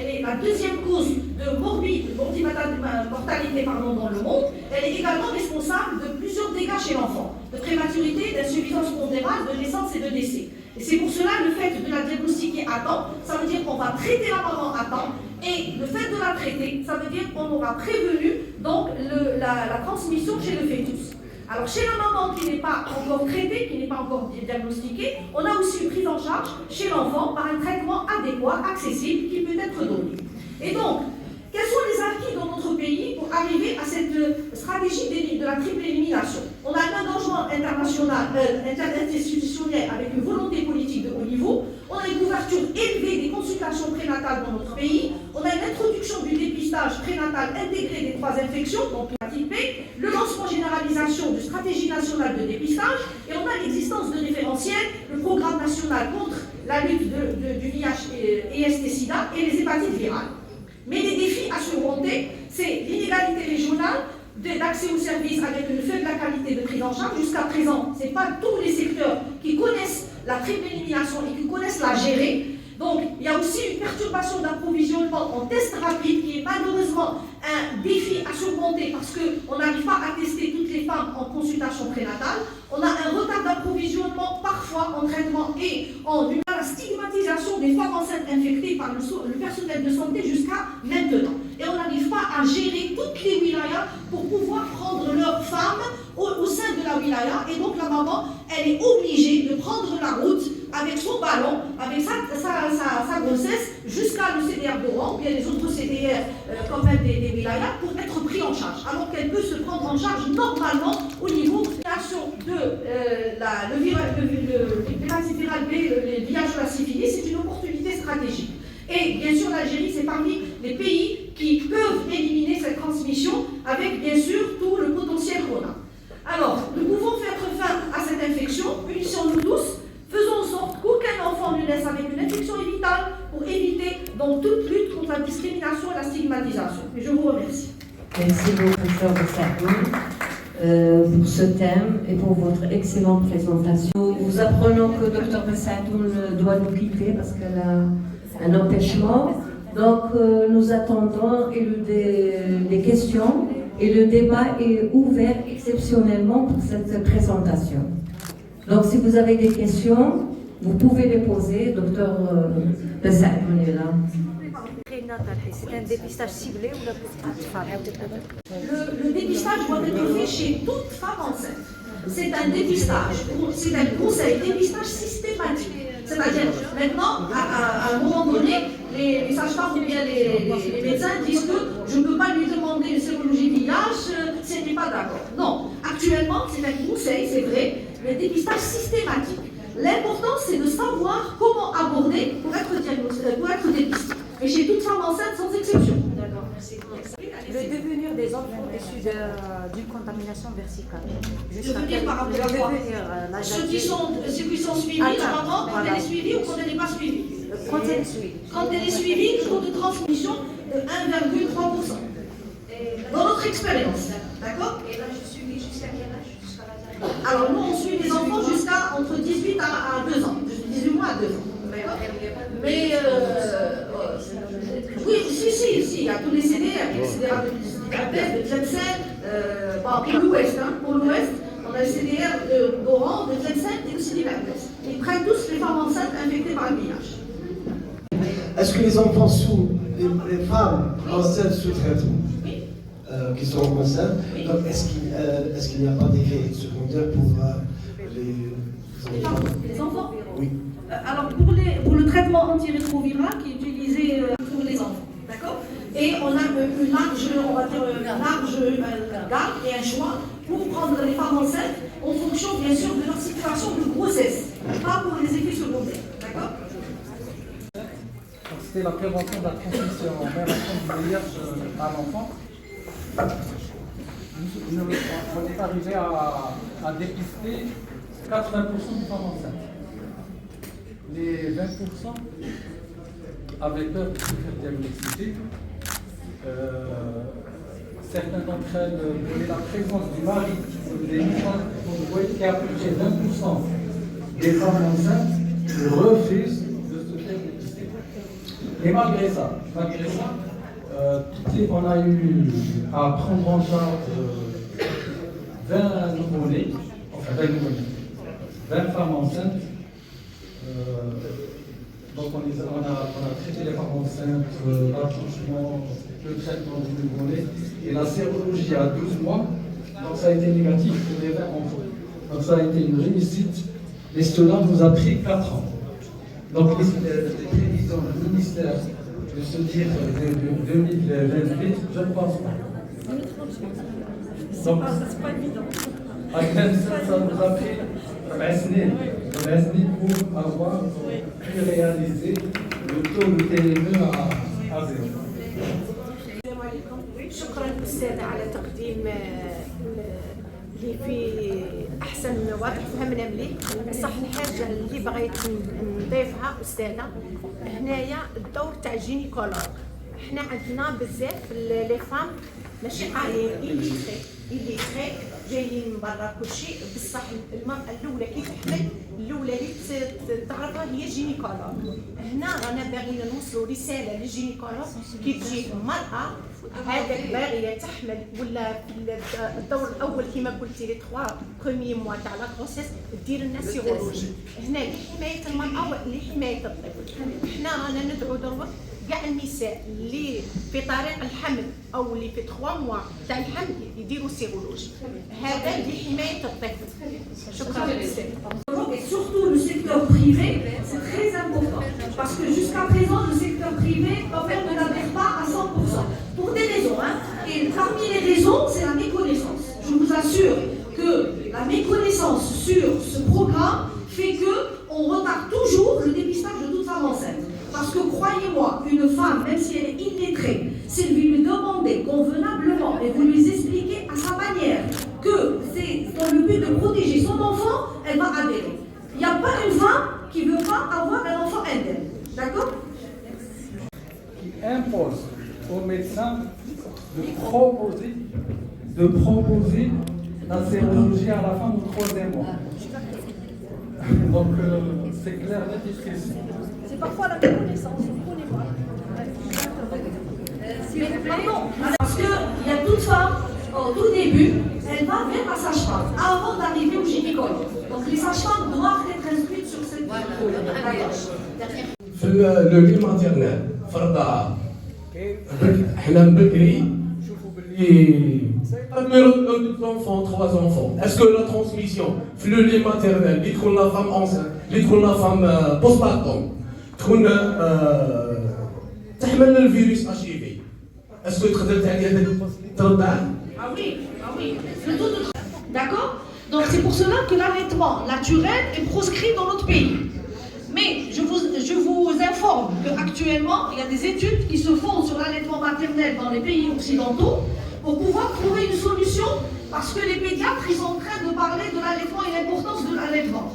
elle est la deuxième cause de mortalité dans le monde. Elle est également responsable de plusieurs dégâts chez l'enfant, de prématurité, d'insuffisance pondérale, de naissance et de décès. Et c'est pour cela le fait de la diagnostiquer à temps, ça veut dire qu'on va traiter la maman à temps, et le fait de la traiter, ça veut dire qu'on aura prévenu donc la transmission chez le fœtus. Alors chez la maman qui n'est pas encore traitée, qui n'est pas encore diagnostiquée, on a aussi une prise en charge chez l'enfant par un traitement adéquat, accessible, qui peut être donné. Et donc, quels sont les acquis dans notre pays pour arriver à cette stratégie de la triple élimination? On a un engagement international, interinstitutionnel avec une volonté politique de haut niveau, on a une couverture élevée des consultations prénatales dans notre pays, on a une introduction du dépistage prénatal intégré des 3 infections, donc l'hépatite B, le lancement généralisation de stratégie nationale de dépistage, et on a l'existence de référentiels, le programme national contre la lutte du VIH et ST-Sida et les hépatites virales. Mais les défis à surmonter, c'est l'inégalité régionale d'accès aux services avec une faible qualité de prise en charge. Jusqu'à présent, ce n'est pas tous les secteurs qui connaissent la triple élimination et qui connaissent la gérer. Donc, il y a aussi une perturbation d'approvisionnement en tests rapides qui est malheureusement un défi à surmonter parce qu'on n'arrive pas à tester toutes les femmes en consultation prénatale. On a un retard d'approvisionnement parfois en traitement et en la stigmatisation des femmes enceintes infectées par le personnel de santé jusqu'à maintenant. Et on n'arrive pas à gérer toutes les wilayas pour pouvoir prendre leurs femmes au sein de la wilaya. Et donc la maman, elle est obligée de prendre la route avec son ballon, avec sa grossesse, jusqu'à le CDR d'Oran, ou bien les autres CDR quand même des wilayas, pour être pris en charge. Alors qu'elle peut se prendre en charge normalement au niveau de l'hépatite virale B, le VIH de la syphilis, c'est une opportunité stratégique. Et bien sûr, l'Algérie, c'est parmi les pays qui peuvent éliminer cette transmission avec bien sûr tout le potentiel qu'on a. Alors, nous pouvons faire fin à cette infection, unissons-nous tous, faisons en sorte qu'aucun enfant ne naisse avec une infection évitable pour éviter donc toute lutte contre la discrimination et la stigmatisation. Et je vous remercie. Merci beaucoup, professeur Bessadoun, pour ce thème et pour votre excellente présentation. Nous apprenons que Dr Bessadoun doit nous quitter parce qu'elle a un empêchement. Donc, nous attendons des questions et le débat est ouvert exceptionnellement pour cette présentation. Donc, si vous avez des questions, vous pouvez les poser. Docteur Bessadoun est là. C'est un dépistage ciblé ou le dépistage doit être fait chez toute femme enceinte. C'est un dépistage, c'est un conseil, dépistage systématique. C'est-à-dire, maintenant, à un moment donné, les sages-femmes ou bien les médecins disent que je ne peux pas lui demander une sérologie VIH si elle n'est pas d'accord. Non, actuellement, c'est un conseil, c'est vrai, mais dépistage systématique. L'important, c'est de savoir comment aborder pour être dépisté. Mais chez toute femme enceinte, sans exception. D'accord, merci. Le devenir des enfants issus d'une contamination versicale. Je veux dire par rapport à quoi? Ceux qui sont suivis, normalement, quand elle est suivie ou quand elle n'est pas suivie? Quand elle est suivie. Quand elle est suivie, le taux de transmission de 1,3%. Dans notre expérience. D'accord? Et là, je suis jusqu'à quel âge? Jusqu'à l'âge? Alors, nous, on suit les enfants jusqu'à entre 18 à 2 ans. 18 mois à 2 ans. D'accord? Mais, oui, si, il y a tous les CDR, les CDR de Tlemcen, pour l'Ouest, on a le CDR d'Oran, de Tlemcen et de Sidi Berkes. Ils prennent tous les femmes enceintes infectées par le VIH. Est-ce que les enfants les femmes enceintes sous traitement, qui sont enceintes, donc est-ce qu'il n'y a pas d'effet secondaire pour les enfants? Oui. Alors, pour le traitement antirétroviral qui est utilisé pour les enfants, d'accord? Et on a une large gamme et un choix pour prendre les femmes enceintes en fonction, bien sûr, de leur situation de grossesse, pas pour les effets secondaires, d'accord? C'était la prévention de la transmission mère-enfant du VIH à l'enfant. On est arrivé à dépister 80% des femmes enceintes. Les 20% avaient peur de se faire diagnostiquer. Certaines d'entre elles donnaient la présence du mari des enfants. Vous voyez qu'il y a à peu près 20% des femmes enceintes qui refusent de se faire dépister. Et malgré ça, on a eu à prendre en charge 20 nouveau-nés, enfin 20 nouveau-nés, 20 femmes enceintes. Donc on a traité les femmes enceintes, l'accouchement, le traitement du nouveau-né et la sérologie à 12 mois. Donc ça a été négatif pour les 20 enfants. Donc ça a été une réussite. Et cela nous a pris 4 ans. Donc les prévisions du ministère de se dire de 2028, je ne pense pas. Donc, c'est pas évident. Ça nous a pris 20 années pour avoir pu réaliser le taux de TME à zéro. السلام عليكم. شكرا أستاذة على تقديم اللي في أحسن واضح فهمنا مليح. بصح الحاجة اللي بغيت نضيفها أستاذة هنايا الدور تاع الجينيكولوج. احنا عندنا بزاف لي فام ماشي قاعدين اللي خير جايين من برا كلشي، بصح المرأة الأولى كي تحمل الأولى اللي تعرفها هي الجينيكولوج. هنا رانا باغيين نوصلوا رسالة للجينيكولوج كي تجي مرأة هذاك باغية تحمل ولا في الدور الأول كما قلتي لي 3 بروميي موا تاع لا غروسيس دير لنا سيرولوجي. هنا لحماية المرأة ولحماية الطفل. حنا رانا ندعو دروك كاع النساء اللي في طريق الحمل او اللي في 3 موا تاع الحمل يديروا سيرولوجي. هذا لحماية الطفل. شكرا لك. Et surtout le secteur privé, c'est très important. Parce que jusqu'à présent, le secteur privé, en fait, ne l'adhère pas à 100%. Pour des raisons. Et parmi les raisons, c'est la méconnaissance. Je vous assure que la méconnaissance sur ce programme fait qu'on retarde toujours le dépistage de toute femme enceinte. Parce que croyez-moi, une femme, même si elle est illettrée, si vous lui demandez convenablement et vous lui expliquez à sa manière que c'est dans le but de protéger son enfant, elle va adhérer. Il n'y a pas une femme qui ne veut pas avoir un enfant indemne. D'accord? Qui impose aux médecins de proposer la sérologie à la femme au 3e mois. Donc c'est clair, net et précis. C'est parfois la méconnaissance, comprenez-moi. Pardon, parce qu'il y a toute femme, au tout début, elle va vers la sage-femme avant d'arriver au gynécologue. Donc les sages-femmes doivent être inscrites sur cette في لو ماتيرنال في الرضاعة حنا من بكري نشوفوا باللي لونفون 3 enfants. Est-ce que la transmission في لو لي ماتيرنال اللي تكون لا فام انسان اللي تكون لا فام بوست بارتون تكون تحمل الفيروس HIV. Est-ce que تقدر تعدي هذاك ترضع؟ Ah oui. Le taux de... D'accord? Donc c'est pour cela que l'allaitement naturel est proscrit dans notre pays. Mais je vous informe qu'actuellement, il y a des études qui se font sur l'allaitement maternel dans les pays occidentaux pour pouvoir trouver une solution parce que les pédiatres, ils sont en train de parler de l'allaitement et l'importance de l'allaitement.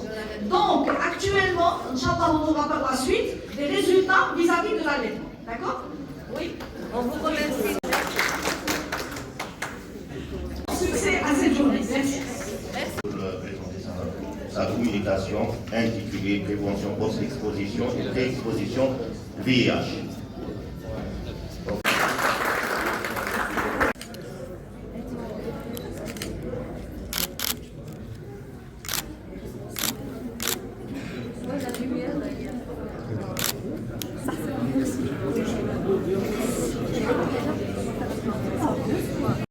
Donc actuellement, Inch'Allah, on aura par la suite des résultats vis-à-vis de l'allaitement. D'accord? Oui. On vous remercie. Succès à cette journée. Merci. Sa communication intitulée Prévention post-exposition et pré-exposition VIH.